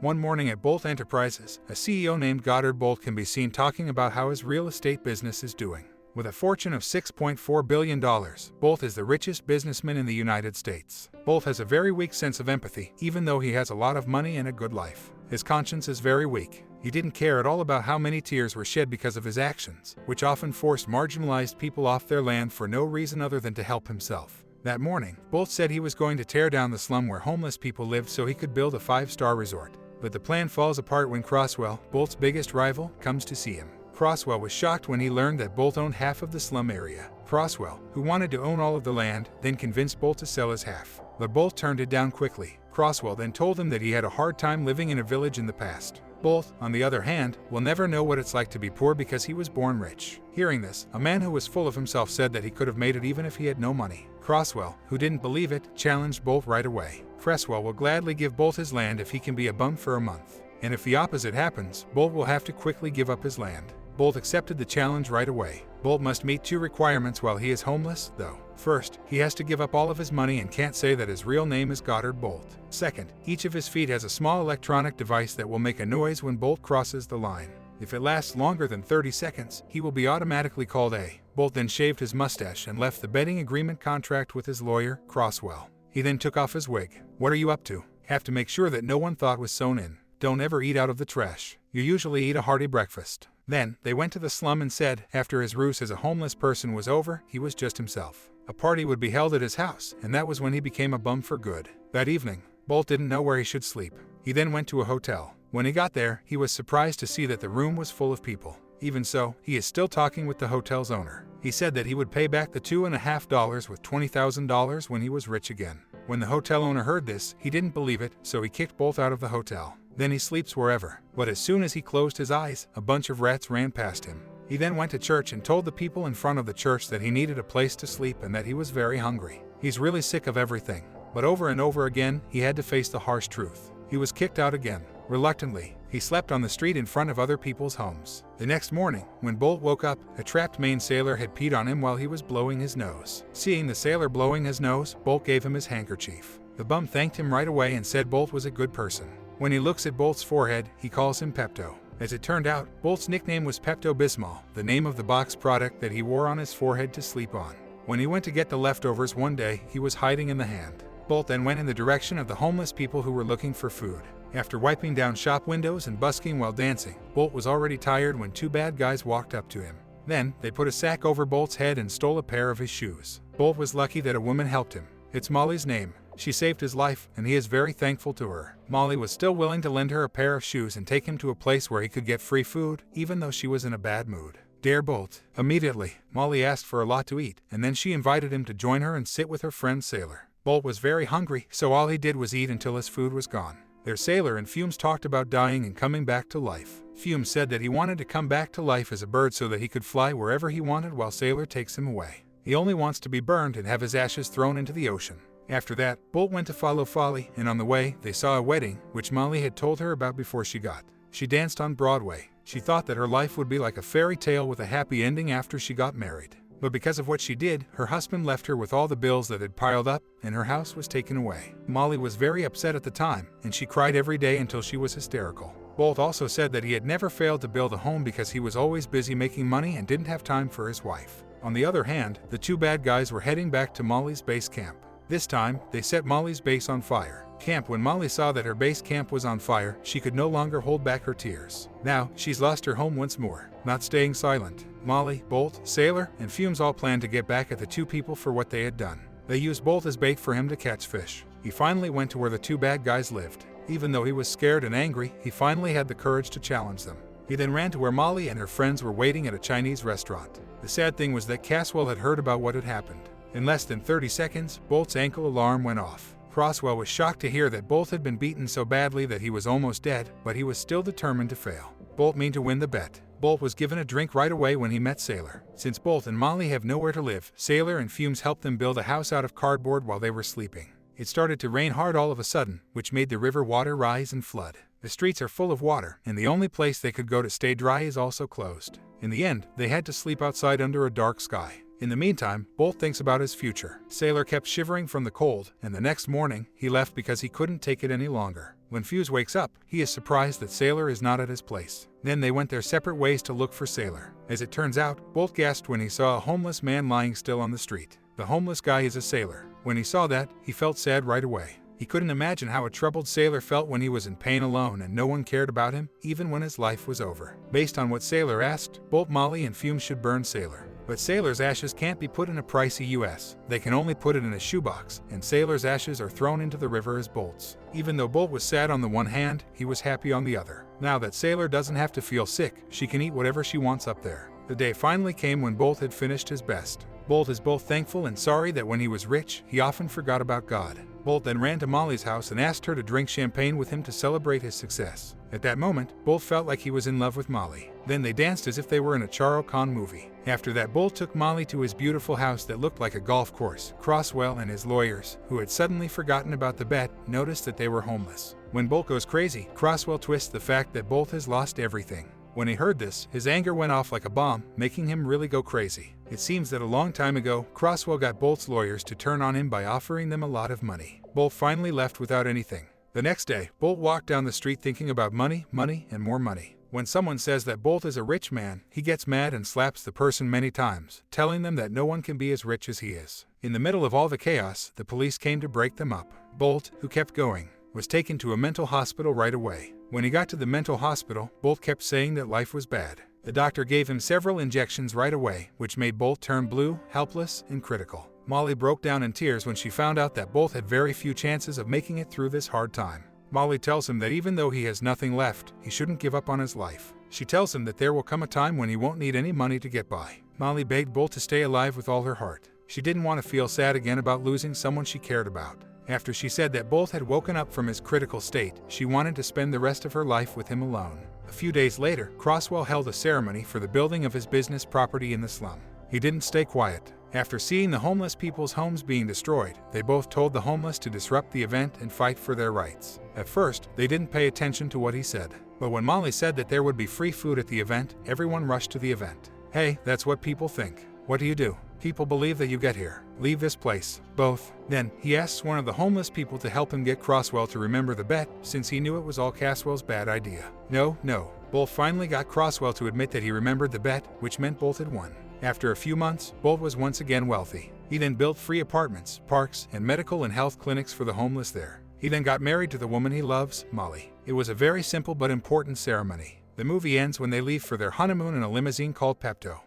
One morning at Bolt Enterprises, a CEO named Goddard Bolt can be seen talking about how his real estate business is doing. With a fortune of $6.4 billion, Bolt is the richest businessman in the United States. Bolt has a very weak sense of empathy, even though he has a lot of money and a good life. His conscience is very weak. He didn't care at all about how many tears were shed because of his actions, which often forced marginalized people off their land for no reason other than to help himself. That morning, Bolt said he was going to tear down the slum where homeless people lived so he could build a 5-star resort. But the plan falls apart when Croswell, Bolt's biggest rival, comes to see him. Croswell was shocked when he learned that Bolt owned half of the slum area. Croswell, who wanted to own all of the land, then convinced Bolt to sell his half. But Bolt turned it down quickly. Croswell then told him that he had a hard time living in a village in the past. Bolt, on the other hand, will never know what it's like to be poor because he was born rich. Hearing this, a man who was full of himself said that he could have made it even if he had no money. Croswell, who didn't believe it, challenged Bolt right away. Croswell will gladly give Bolt his land if he can be a bum for a month. And if the opposite happens, Bolt will have to quickly give up his land. Bolt accepted the challenge right away. Bolt must meet 2 requirements while he is homeless, though. First, he has to give up all of his money and can't say that his real name is Goddard Bolt. Second, each of his feet has a small electronic device that will make a noise when Bolt crosses the line. If it lasts longer than 30 seconds, he will be automatically called A. Bolt then shaved his mustache and left the betting agreement contract with his lawyer, Croswell. He then took off his wig. What are you up to? Have to make sure that no one thought was sewn in. Don't ever eat out of the trash. You usually eat a hearty breakfast. Then, they went to the slum and said, after his ruse as a homeless person was over, he was just himself. A party would be held at his house, and that was when he became a bum for good. That evening, Bolt didn't know where he should sleep. He then went to a hotel. When he got there, he was surprised to see that the room was full of people. Even so, he is still talking with the hotel's owner. He said that he would pay back the $2.5 with $20,000 when he was rich again. When the hotel owner heard this, he didn't believe it, so he kicked Bolt out of the hotel. Then he sleeps wherever. But as soon as he closed his eyes, a bunch of rats ran past him. He then went to church and told the people in front of the church that he needed a place to sleep and that he was very hungry. He's really sick of everything. But over and over again, he had to face the harsh truth. He was kicked out again. Reluctantly, he slept on the street in front of other people's homes. The next morning, when Bolt woke up, a trapped Maine sailor had peed on him while he was blowing his nose. Seeing the sailor blowing his nose, Bolt gave him his handkerchief. The bum thanked him right away and said Bolt was a good person. When he looks at Bolt's forehead, he calls him Pepto. As it turned out, Bolt's nickname was Pepto-Bismol, the name of the box product that he wore on his forehead to sleep on. When he went to get the leftovers one day, he was hiding in the hand. Bolt then went in the direction of the homeless people who were looking for food. After wiping down shop windows and busking while dancing, Bolt was already tired when 2 bad guys walked up to him. Then, they put a sack over Bolt's head and stole a pair of his shoes. Bolt was lucky that a woman helped him. It's Molly's name. She saved his life, and he is very thankful to her. Molly was still willing to lend her a pair of shoes and take him to a place where he could get free food, even though she was in a bad mood. Dear Bolt. Immediately, Molly asked for a lot to eat, and then she invited him to join her and sit with her friend Sailor. Bolt was very hungry, so all he did was eat until his food was gone. Their Sailor and Fumes talked about dying and coming back to life. Fumes said that he wanted to come back to life as a bird so that he could fly wherever he wanted while Sailor takes him away. He only wants to be burned and have his ashes thrown into the ocean. After that, Bolt went to follow Folly, and on the way, they saw a wedding, which Molly had told her about before she got. She danced on Broadway. She thought that her life would be like a fairy tale with a happy ending after she got married. But because of what she did, her husband left her with all the bills that had piled up, and her house was taken away. Molly was very upset at the time, and she cried every day until she was hysterical. Bolt also said that he had never failed to build a home because he was always busy making money and didn't have time for his wife. On the other hand, the 2 bad guys were heading back to Molly's base camp. This time, they set Molly's base on fire. When Molly saw that her base camp was on fire, she could no longer hold back her tears. Now, she's lost her home once more. Not staying silent, Molly, Bolt, Sailor, and Fumes all planned to get back at the 2 people for what they had done. They used Bolt as bait for him to catch fish. He finally went to where the 2 bad guys lived. Even though he was scared and angry, he finally had the courage to challenge them. He then ran to where Molly and her friends were waiting at a Chinese restaurant. The sad thing was that Caswell had heard about what had happened. In less than 30 seconds, Bolt's ankle alarm went off. Croswell was shocked to hear that Bolt had been beaten so badly that he was almost dead, but he was still determined to fail. Bolt meant to win the bet. Bolt was given a drink right away when he met Sailor. Since Bolt and Molly have nowhere to live, Sailor and Fumes helped them build a house out of cardboard while they were sleeping. It started to rain hard all of a sudden, which made the river water rise and flood. The streets are full of water, and the only place they could go to stay dry is also closed. In the end, they had to sleep outside under a dark sky. In the meantime, Bolt thinks about his future. Sailor kept shivering from the cold, and the next morning, he left because he couldn't take it any longer. When Fuse wakes up, he is surprised that Sailor is not at his place. Then they went their separate ways to look for Sailor. As it turns out, Bolt gasped when he saw a homeless man lying still on the street. The homeless guy is a sailor. When he saw that, he felt sad right away. He couldn't imagine how a troubled sailor felt when he was in pain alone and no one cared about him, even when his life was over. Based on what Sailor asked, Bolt, Molly, and Fume should burn Sailor. But Sailor's ashes can't be put in a pricey US. They can only put it in a shoebox, and Sailor's ashes are thrown into the river as Bolt's. Even though Bolt was sad on the one hand, he was happy on the other. Now that Sailor doesn't have to feel sick, she can eat whatever she wants up there. The day finally came when Bolt had finished his best. Bolt is both thankful and sorry that when he was rich, he often forgot about God. Bolt then ran to Molly's house and asked her to drink champagne with him to celebrate his success. At that moment, Bolt felt like he was in love with Molly. Then they danced as if they were in a Shah Rukh Khan movie. After that, Bolt took Molly to his beautiful house that looked like a golf course. Crosswell and his lawyers, who had suddenly forgotten about the bet, noticed that they were homeless. When Bolt goes crazy, Crosswell twists the fact that Bolt has lost everything. When he heard this, his anger went off like a bomb, making him really go crazy. It seems that a long time ago, Crosswell got Bolt's lawyers to turn on him by offering them a lot of money. Bolt finally left without anything. The next day, Bolt walked down the street thinking about money, money, and more money. When someone says that Bolt is a rich man, he gets mad and slaps the person many times, telling them that no one can be as rich as he is. In the middle of all the chaos, the police came to break them up. Bolt, who kept going, was taken to a mental hospital right away. When he got to the mental hospital, Bolt kept saying that life was bad. The doctor gave him several injections right away, which made Bolt turn blue, helpless, and critical. Molly broke down in tears when she found out that Bolt had very few chances of making it through this hard time. Molly tells him that even though he has nothing left, he shouldn't give up on his life. She tells him that there will come a time when he won't need any money to get by. Molly begged Bolt to stay alive with all her heart. She didn't want to feel sad again about losing someone she cared about. After she said that Bolt had woken up from his critical state, she wanted to spend the rest of her life with him alone. A few days later, Crosswell held a ceremony for the building of his business property in the slum. He didn't stay quiet. After seeing the homeless people's homes being destroyed, they both told the homeless to disrupt the event and fight for their rights. At first, they didn't pay attention to what he said. But when Molly said that there would be free food at the event, everyone rushed to the event. Hey, that's what people think. What do you do? People believe that you get here. Leave this place. Both. Then, he asks one of the homeless people to help him get Crosswell to remember the bet, since he knew it was all Caswell's bad idea. No. Bolt finally got Crosswell to admit that he remembered the bet, which meant Bolt had won. After a few months, Bolt was once again wealthy. He then built free apartments, parks, and medical and health clinics for the homeless there. He then got married to the woman he loves, Molly. It was a very simple but important ceremony. The movie ends when they leave for their honeymoon in a limousine called Pepto.